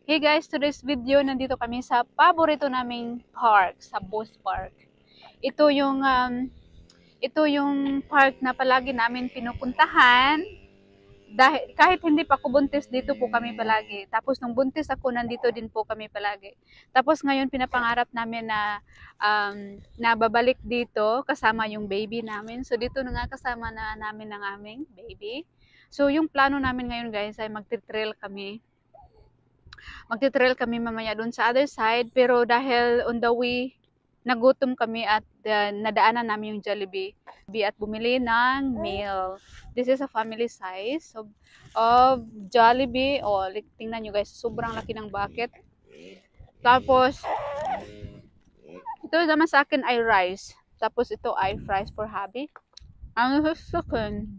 Hey guys, today's video, nandito kami sa paborito naming park, sa Bus Park. Ito yung ito yung park na palagi namin pinupuntahan dahil kahit hindi pa ako buntis dito po kami palagi. Tapos nung buntis ako nandito din po kami palagi. Tapos ngayon pinapangarap namin na babalik dito kasama yung baby namin. So dito na nga kasama na namin ang aming baby. So yung plano namin ngayon guys ay magti-trail kami. Magte-trail kami mamaya doon sa other side, pero dahil on the way nagutom kami at nadaanan namin yung Jollibee at bumili ng meal. This is a family size of Jollibee. Oh, tingnan nyo guys, sobrang laki ng bucket. Tapos, ito naman sa akin ay rice. Tapos ito ay fries for hubby. Ang sasakin,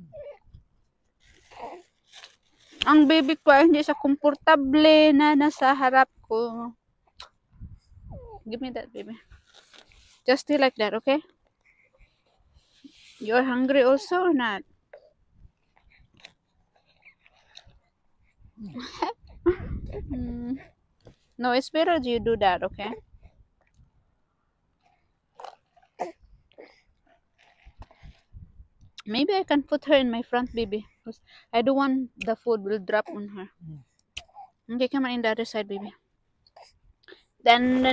ang baby ko ay hindi siya komportable na nasa harap ko. Give me that, baby. Just stay like that, okay? You're hungry also or not? No, it's better you do that, okay? Maybe I can put her in my front, baby. Because I don't want the food will drop on her. Okay, come on in the other side, baby. Then. I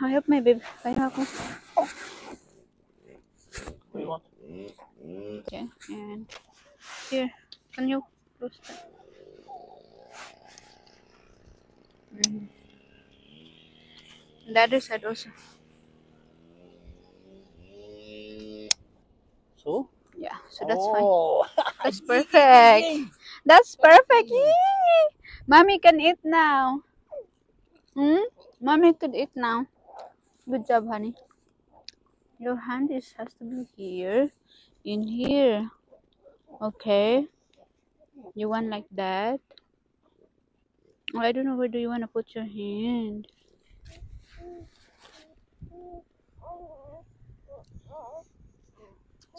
help my baby. Kaya ako. What do you want? Okay, and here. Can you close that? The other side also. So? Yeah, so that's fine. Oh, That's perfect. That's perfect. Yay! Mommy can eat now. Mommy could eat now. Good job, honey. Your hand has to be here. In here. Okay. You want like that? Oh, I don't know where do you want to put your hand.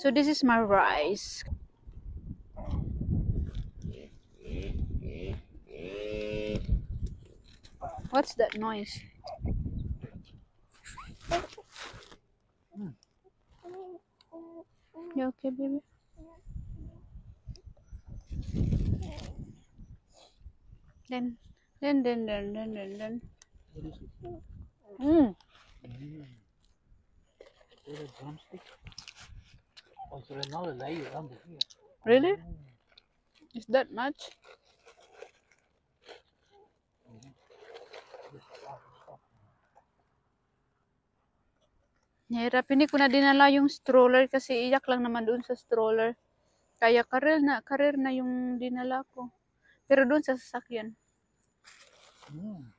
So this is my rice. What's that noise? You okay, baby? Then. What is it? Mm. Is it a drumstick? Oh, so there's another layer under here. Really? Is that much? Nahirap. Hindi ko na dinala yung stroller kasi iyak lang naman doon sa stroller. Kaya karir na yung dinala ko. Pero doon sa sasakyan. Mhm.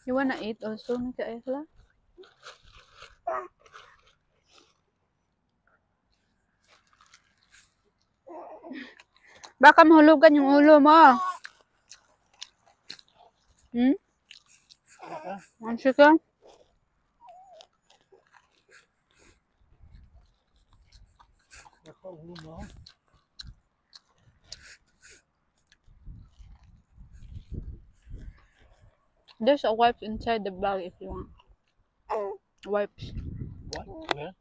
You wanna eat also, Micaela? Baka mahulugan yung ulo mo. Mansi ka? There's a wipes inside the bag if you want. Wipes. What? Where?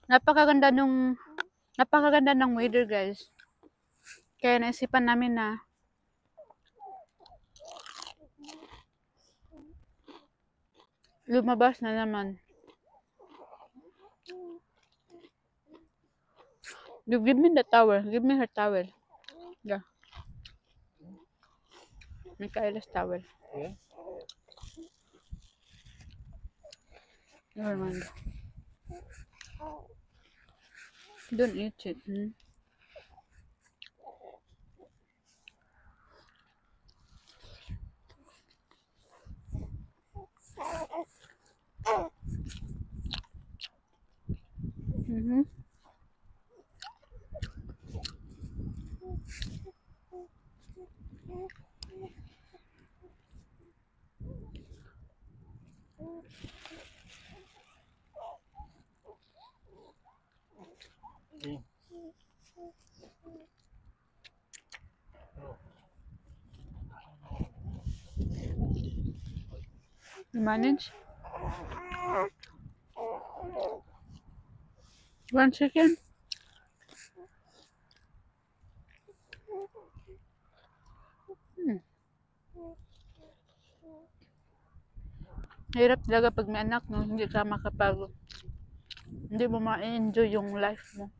Napakaganda ng weather, guys. Kaya naisipan namin na lumabas na naman. You give me the towel. Give me her towel. Yeah. Micaela's towel. Yeah. Never mind. Don't eat it. Yeah. You manage? One chicken? Hmm. Hirap talaga pag may anak, no? Hindi ka hindi mo ma-enjoy yung life mo.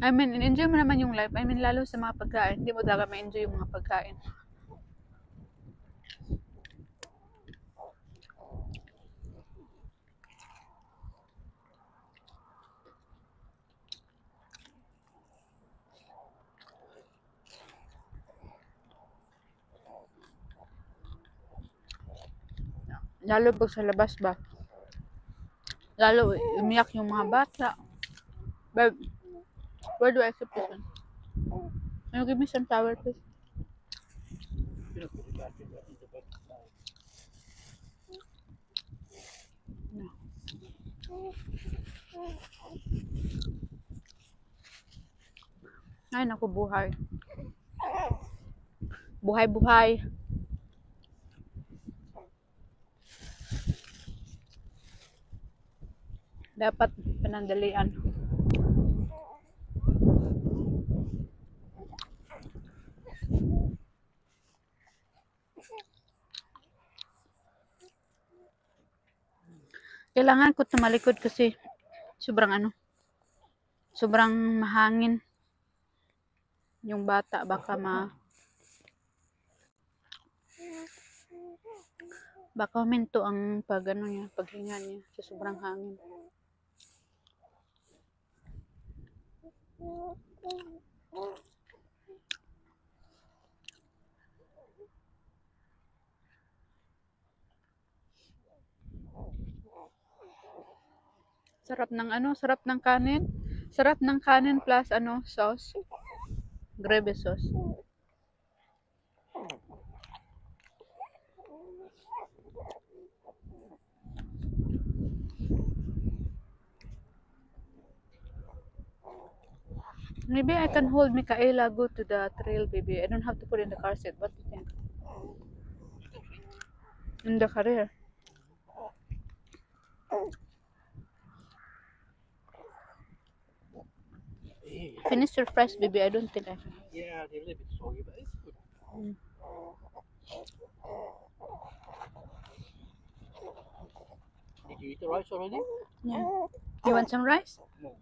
I mean, enjoy mo naman yung life. I mean, lalo sa mga pagkain. Hindi mo talaga ma-enjoy yung mga pagkain. Lalo pag sa labas ba? Lalo umiyak yung mga bata. But, where do I keep this one? Can you give me some towel, please? Gonna put it back in the bed. No. Ay, naku, buhay. Buhay-buhay. Dapat panandalian. Kailangan ko tumalikod kasi sobrang mahangin yung bata. Baka huminto ang paghinga niya sa sobrang hangin. Sarap ng kanin. Sarap ng kanin plus sauce. Gravy sauce. Maybe I can hold Michaela go to the trail, baby. I don't have to put in the car seat. What do you think? In the career. Yeah, Finish your fries, baby. I don't think I can. yeah, they're a little bit soggy, but it's good. Mm. Did you eat the rice already? Yeah. You want some rice? No.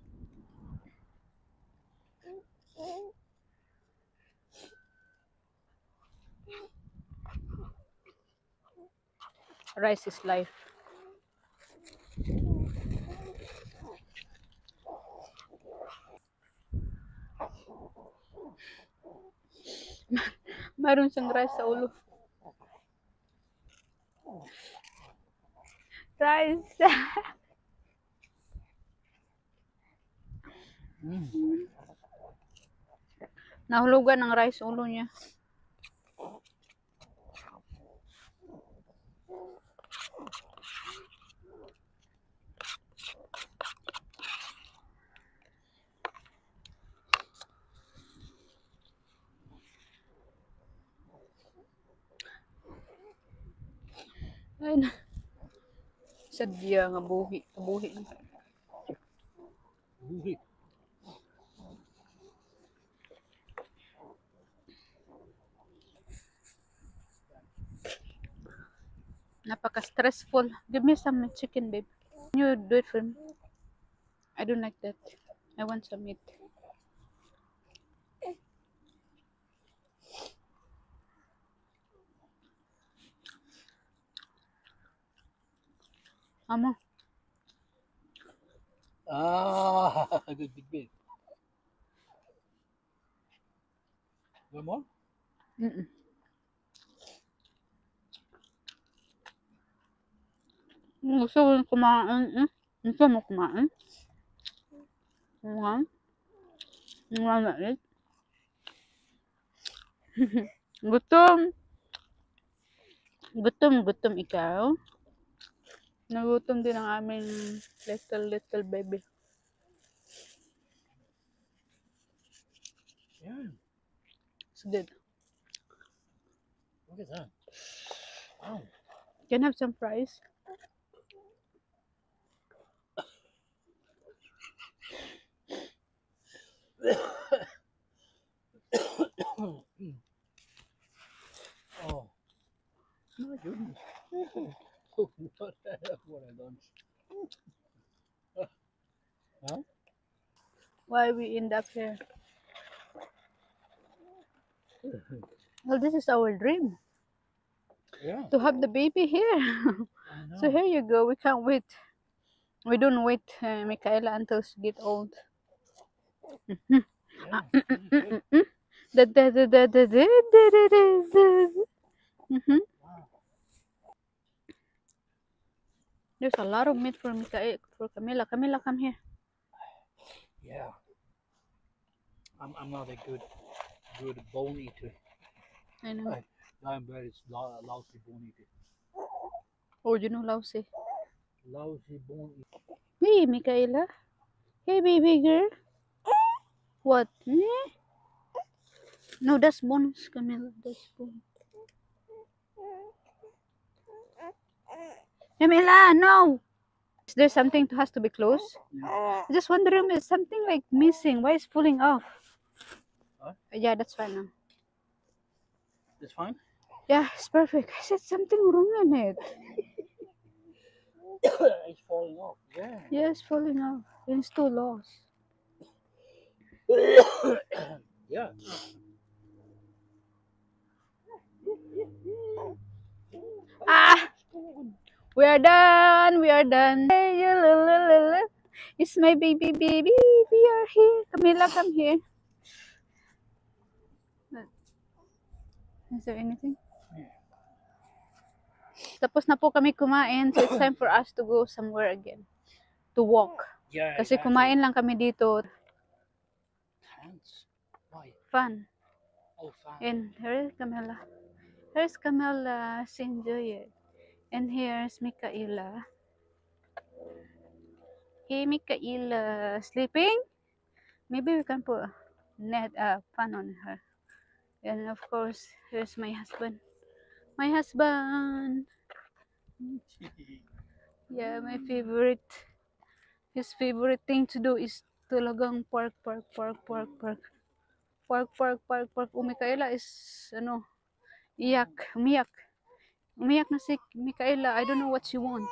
Rice is life. Mayroon siyang rice sa ulo. Rice. Nahulugan ng rice sa ulo niya. Ay na. Sadya nga buhi. Buhi. Buhi. Napaka-stressful. Give me some chicken, babe. Can you do it for me? I don't like that. I want some meat. Amo. Ah, good big bit. One more? Mm-mm. Gusto ko kumain. Gusto mo kumain? Nga. Nga na it. Gutom. Gutom ikaw. Nagutom din ang aming little baby. Yeah, It's good. look at that. Wow. Can I have some fries? Oh, my goodness. What the hell? What a lunch. Huh? Why we end up here? Well, this is our dream. Yeah, To have the baby here. I know. So here you go. We can't wait. We don't wait, Michaela, until she get old. Yeah, this is good. Mhm. Wow. There's a lot of meat for Michaela, for Camila. Camila, come here. Yeah. I'm not a good bone eater. I know. I'm very lousy bone eater. Oh, you know lousy. Lousy bone eater. Hey, Michaela. Hey, baby girl. What? Eh? No, that's bones, Camila. That's bones. Camila, no. Is there something has to be closed? Yeah. I just wondering, is something like missing? Why is falling off? Huh? Yeah, that's fine now. It's fine? Yeah, it's perfect. I said something wrong in it. It's falling off. Yeah. Yeah, it's falling off. It's too lost. Yeah. Ah! We are done. We are done. Hey, it's my baby, baby. We are here. Camila, come here. Is there anything? Tapos na po kami kumain. So it's time for us to go somewhere again. To walk. Yeah. Kasi exactly. kumain lang kami dito. Hands. Why? Fun. Oh, fine. And here's Camila. Here's Camila. She enjoy it. And here's Michaela. Hey, Michaela. Sleeping? Maybe we can put net fun on her. And of course, here's my husband. My husband. Yeah, my favorite. His favorite thing to do is talagang park. Oh, Michaela is, ano, iyak, umiyak. Umiyak na si Michaela. I don't know what she want.